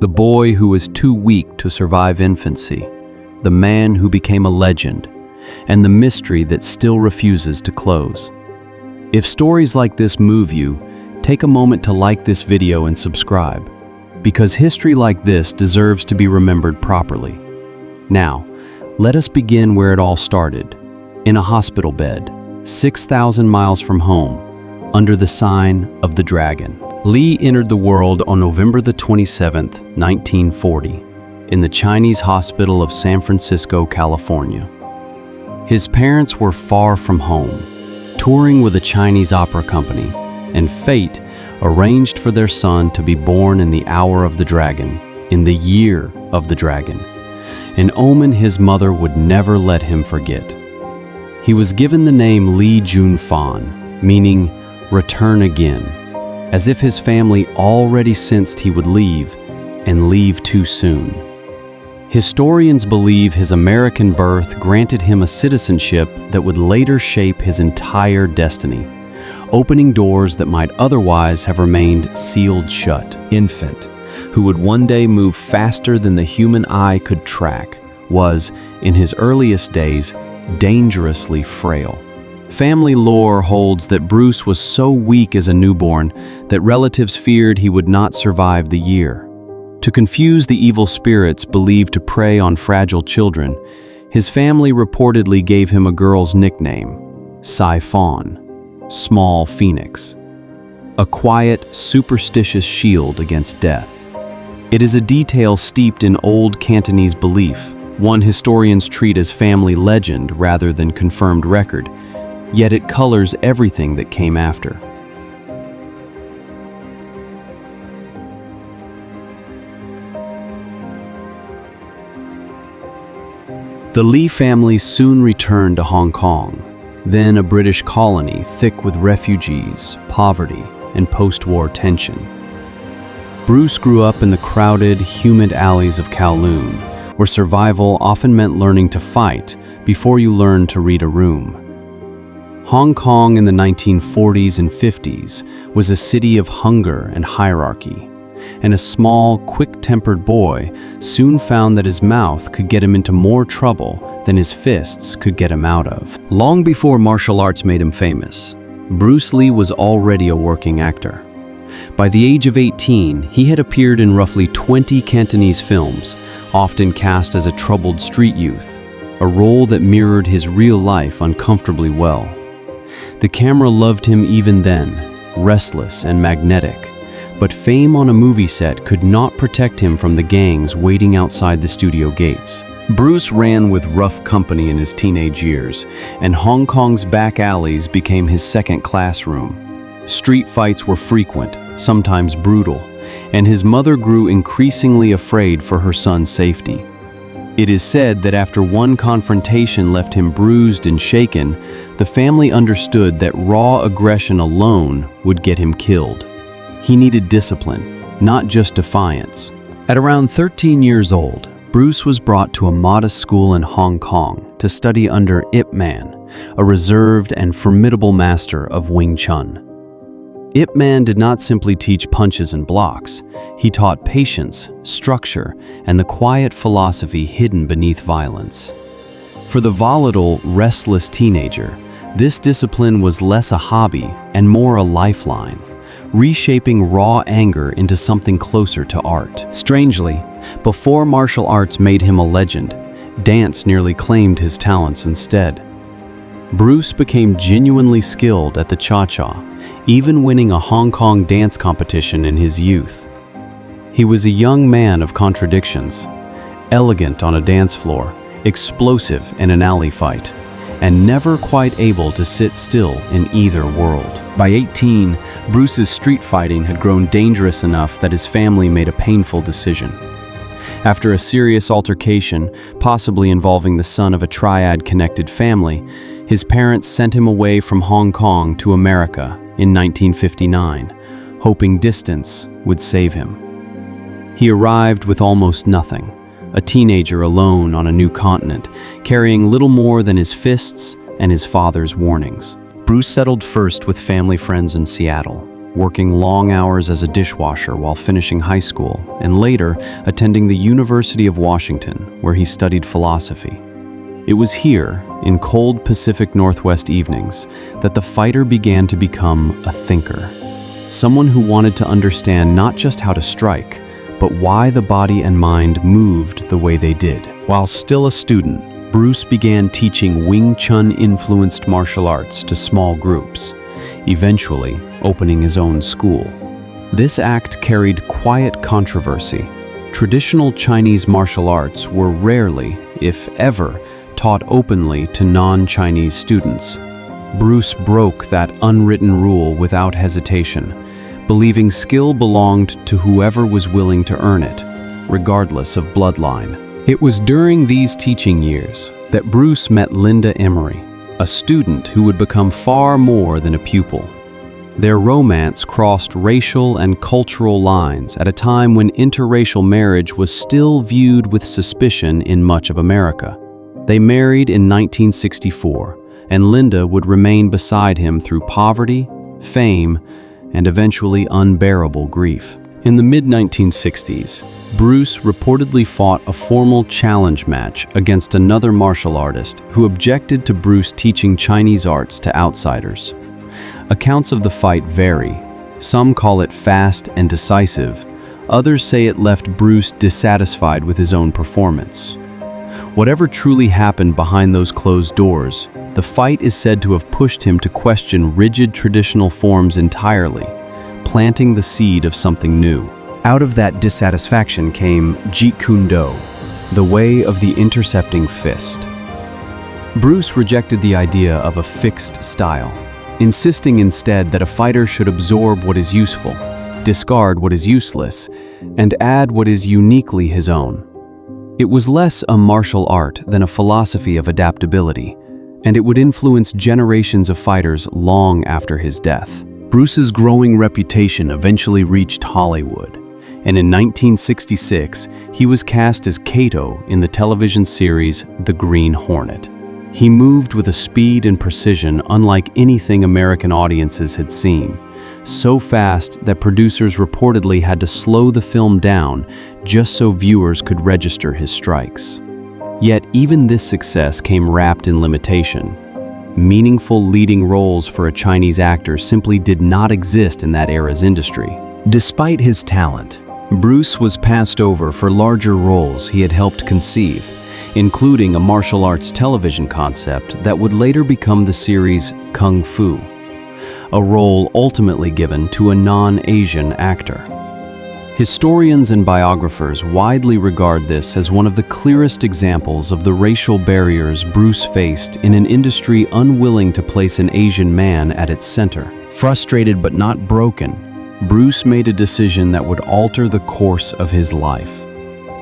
The boy who was too weak to survive infancy, the man who became a legend, and the mystery that still refuses to close. If stories like this move you, take a moment to like this video and subscribe, because history like this deserves to be remembered properly. Now, let us begin where it all started, in a hospital bed, 6,000 miles from home, under the sign of the dragon. Lee entered the world on November the 27th, 1940, in the Chinese hospital of San Francisco, California. His parents were far from home, touring with a Chinese opera company, and fate arranged for their son to be born in the hour of the dragon, in the year of the dragon, an omen his mother would never let him forget. He was given the name Li Junfan, meaning return again, as if his family already sensed he would leave, and leave too soon. Historians believe his American birth granted him a citizenship that would later shape his entire destiny, opening doors that might otherwise have remained sealed shut. Infant, who would one day move faster than the human eye could track, was, in his earliest days, dangerously frail. Family lore holds that Bruce was so weak as a newborn that relatives feared he would not survive the year. To confuse the evil spirits believed to prey on fragile children, his family reportedly gave him a girl's nickname, Siphon, Small Phoenix, a quiet, superstitious shield against death. It is a detail steeped in old Cantonese belief, one historians treat as family legend rather than confirmed record, yet it colors everything that came after. The Lee family soon returned to Hong Kong, then a British colony thick with refugees, poverty, and post-war tension. Bruce grew up in the crowded, humid alleys of Kowloon, where survival often meant learning to fight before you learned to read a room. Hong Kong in the 1940s and 50s was a city of hunger and hierarchy, and a small, quick-tempered boy soon found that his mouth could get him into more trouble than his fists could get him out of. Long before martial arts made him famous, Bruce Lee was already a working actor. By the age of 18, he had appeared in roughly 20 Cantonese films, often cast as a troubled street youth, a role that mirrored his real life uncomfortably well. The camera loved him even then, restless and magnetic, but fame on a movie set could not protect him from the gangs waiting outside the studio gates. Bruce ran with rough company in his teenage years, and Hong Kong's back alleys became his second classroom. Street fights were frequent, sometimes brutal, and his mother grew increasingly afraid for her son's safety. It is said that after one confrontation left him bruised and shaken, the family understood that raw aggression alone would get him killed. He needed discipline, not just defiance. At around 13 years old, Bruce was brought to a modest school in Hong Kong to study under Ip Man, a reserved and formidable master of Wing Chun. Ip Man did not simply teach punches and blocks. He taught patience, structure, and the quiet philosophy hidden beneath violence. For the volatile, restless teenager, this discipline was less a hobby and more a lifeline, reshaping raw anger into something closer to art. Strangely, before martial arts made him a legend, dance nearly claimed his talents instead. Bruce became genuinely skilled at the cha-cha, even winning a Hong Kong dance competition in his youth. He was a young man of contradictions, elegant on a dance floor, explosive in an alley fight, and never quite able to sit still in either world. By 18, Bruce's street fighting had grown dangerous enough that his family made a painful decision. After a serious altercation, possibly involving the son of a triad-connected family, his parents sent him away from Hong Kong to America in 1959, hoping distance would save him. He arrived with almost nothing, a teenager alone on a new continent, carrying little more than his fists and his father's warnings. Bruce settled first with family friends in Seattle, working long hours as a dishwasher while finishing high school, and later attending the University of Washington, where he studied philosophy. It was here, in cold Pacific Northwest evenings, that the fighter began to become a thinker. Someone who wanted to understand not just how to strike, but why the body and mind moved the way they did. While still a student, Bruce began teaching Wing Chun-influenced martial arts to small groups, eventually opening his own school. This act carried quiet controversy. Traditional Chinese martial arts were rarely, if ever, taught openly to non-Chinese students. Bruce broke that unwritten rule without hesitation, believing skill belonged to whoever was willing to earn it, regardless of bloodline. It was during these teaching years that Bruce met Linda Emery, a student who would become far more than a pupil. Their romance crossed racial and cultural lines at a time when interracial marriage was still viewed with suspicion in much of America. They married in 1964, and Linda would remain beside him through poverty, fame, and eventually unbearable grief. In the mid-1960s, Bruce reportedly fought a formal challenge match against another martial artist who objected to Bruce teaching Chinese arts to outsiders. Accounts of the fight vary. Some call it fast and decisive. Others say it left Bruce dissatisfied with his own performance. Whatever truly happened behind those closed doors, the fight is said to have pushed him to question rigid traditional forms entirely, planting the seed of something new. Out of that dissatisfaction came Jeet Kune Do, the way of the intercepting fist. Bruce rejected the idea of a fixed style, insisting instead that a fighter should absorb what is useful, discard what is useless, and add what is uniquely his own. It was less a martial art than a philosophy of adaptability, and it would influence generations of fighters long after his death. Bruce's growing reputation eventually reached Hollywood, and in 1966, he was cast as Kato in the television series The Green Hornet. He moved with a speed and precision unlike anything American audiences had seen, so fast that producers reportedly had to slow the film down just so viewers could register his strikes. Yet even this success came wrapped in limitation. Meaningful leading roles for a Chinese actor simply did not exist in that era's industry. Despite his talent, Bruce was passed over for larger roles he had helped conceive, including a martial arts television concept that would later become the series Kung Fu, a role ultimately given to a non-Asian actor. Historians and biographers widely regard this as one of the clearest examples of the racial barriers Bruce faced in an industry unwilling to place an Asian man at its center. Frustrated but not broken, Bruce made a decision that would alter the course of his life.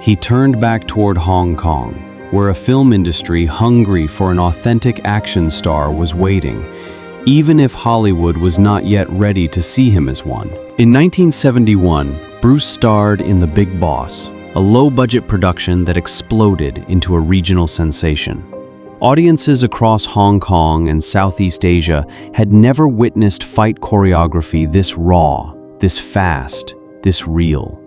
He turned back toward Hong Kong, where a film industry hungry for an authentic action star was waiting, even if Hollywood was not yet ready to see him as one. In 1971, Bruce starred in The Big Boss, a low-budget production that exploded into a regional sensation. Audiences across Hong Kong and Southeast Asia had never witnessed fight choreography this raw, this fast, this real.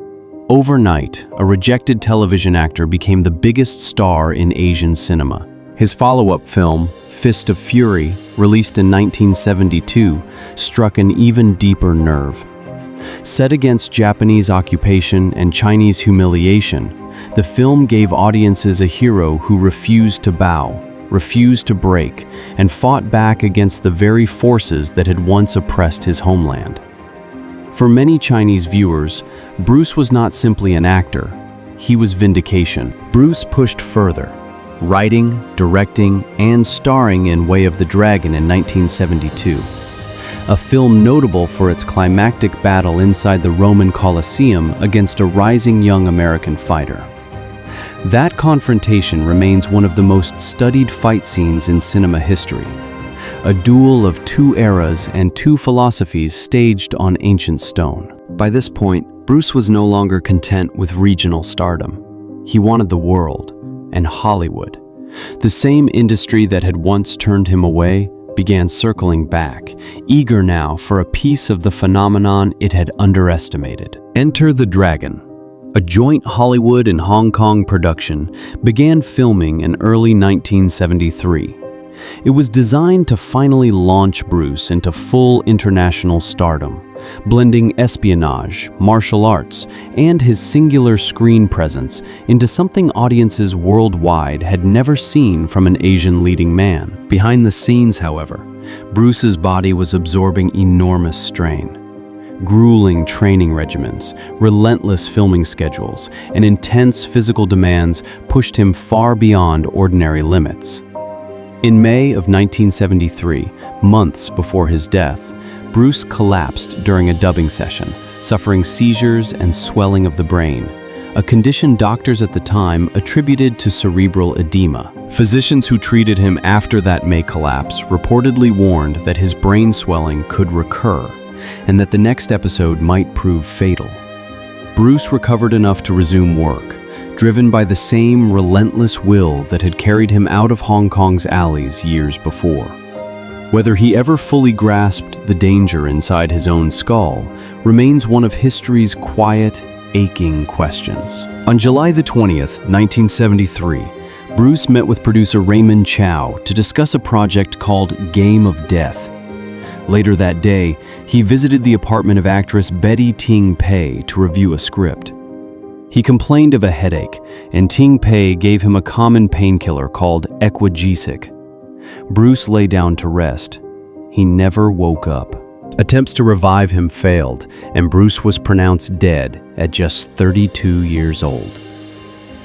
Overnight, a rejected television actor became the biggest star in Asian cinema. His follow-up film, Fist of Fury, released in 1972, struck an even deeper nerve. Set against Japanese occupation and Chinese humiliation, the film gave audiences a hero who refused to bow, refused to break, and fought back against the very forces that had once oppressed his homeland. For many Chinese viewers, Bruce was not simply an actor, he was vindication. Bruce pushed further, writing, directing, and starring in Way of the Dragon in 1972. A film notable for its climactic battle inside the Roman Colosseum against a rising young American fighter. That confrontation remains one of the most studied fight scenes in cinema history, a duel of two eras and two philosophies staged on ancient stone. By this point, Bruce was no longer content with regional stardom. He wanted the world, and Hollywood. The same industry that had once turned him away began circling back, eager now for a piece of the phenomenon it had underestimated. Enter the Dragon, a joint Hollywood and Hong Kong production, began filming in early 1973. It was designed to finally launch Bruce into full international stardom, blending espionage, martial arts, and his singular screen presence into something audiences worldwide had never seen from an Asian leading man. Behind the scenes, however, Bruce's body was absorbing enormous strain. Grueling training regimens, relentless filming schedules, and intense physical demands pushed him far beyond ordinary limits. In May of 1973, months before his death, Bruce collapsed during a dubbing session, suffering seizures and swelling of the brain, a condition doctors at the time attributed to cerebral edema. Physicians who treated him after that May collapse reportedly warned that his brain swelling could recur and that the next episode might prove fatal. Bruce recovered enough to resume work, driven by the same relentless will that had carried him out of Hong Kong's alleys years before. Whether he ever fully grasped the danger inside his own skull remains one of history's quiet, aching questions. On July the 20th, 1973, Bruce met with producer Raymond Chow to discuss a project called Game of Death. Later that day, he visited the apartment of actress Betty Ting Pei to review a script. He complained of a headache, and Ting Pei gave him a common painkiller called Equagesic. Bruce lay down to rest. He never woke up. Attempts to revive him failed, and Bruce was pronounced dead at just 32 years old.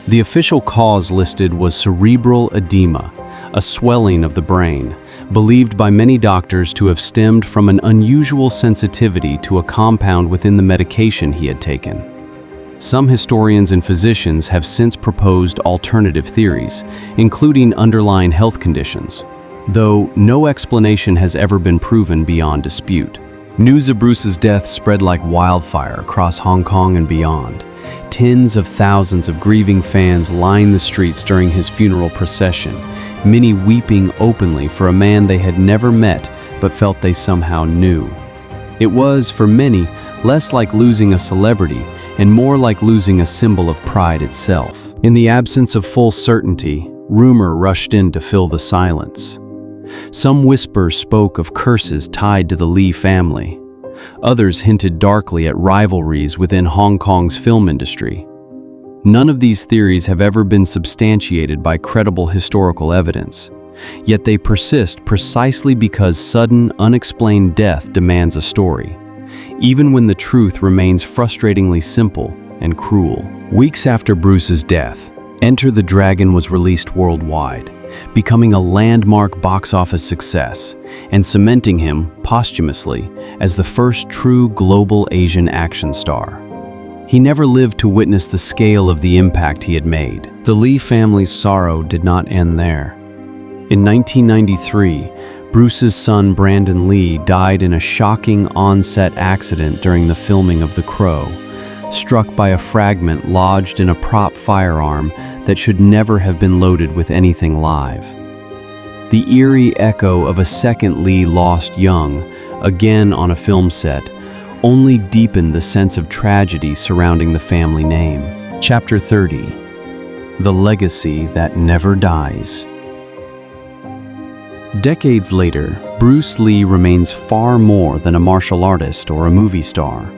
The official cause listed was cerebral edema, a swelling of the brain, believed by many doctors to have stemmed from an unusual sensitivity to a compound within the medication he had taken. Some historians and physicians have since proposed alternative theories, including underlying health conditions, though no explanation has ever been proven beyond dispute. News of Bruce's death spread like wildfire across Hong Kong and beyond. Tens of thousands of grieving fans lined the streets during his funeral procession, many weeping openly for a man they had never met but felt they somehow knew. It was, for many, less like losing a celebrity and more like losing a symbol of pride itself. In the absence of full certainty, rumor rushed in to fill the silence. Some whispers spoke of curses tied to the Lee family. Others hinted darkly at rivalries within Hong Kong's film industry. None of these theories have ever been substantiated by credible historical evidence, yet they persist precisely because sudden, unexplained death demands a story, even when the truth remains frustratingly simple and cruel. Weeks after Bruce's death, Enter the Dragon was released worldwide, becoming a landmark box office success and cementing him, posthumously, as the first true global Asian action star. He never lived to witness the scale of the impact he had made. The Lee family's sorrow did not end there. In 1993, Bruce's son Brandon Lee died in a shocking on-set accident during the filming of The Crow, struck by a fragment lodged in a prop firearm that should never have been loaded with anything live. The eerie echo of a second Lee lost young, again on a film set, only deepened the sense of tragedy surrounding the family name. Chapter 30: The Legacy That Never Dies. Decades later, Bruce Lee remains far more than a martial artist or a movie star.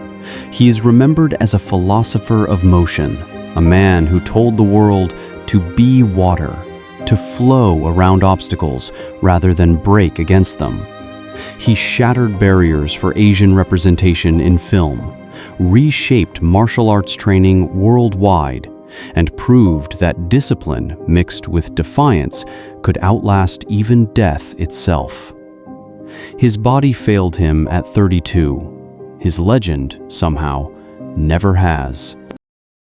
He is remembered as a philosopher of motion, a man who told the world to be water, to flow around obstacles rather than break against them. He shattered barriers for Asian representation in film, reshaped martial arts training worldwide, and proved that discipline mixed with defiance could outlast even death itself. His body failed him at 32. His legend, somehow, never has.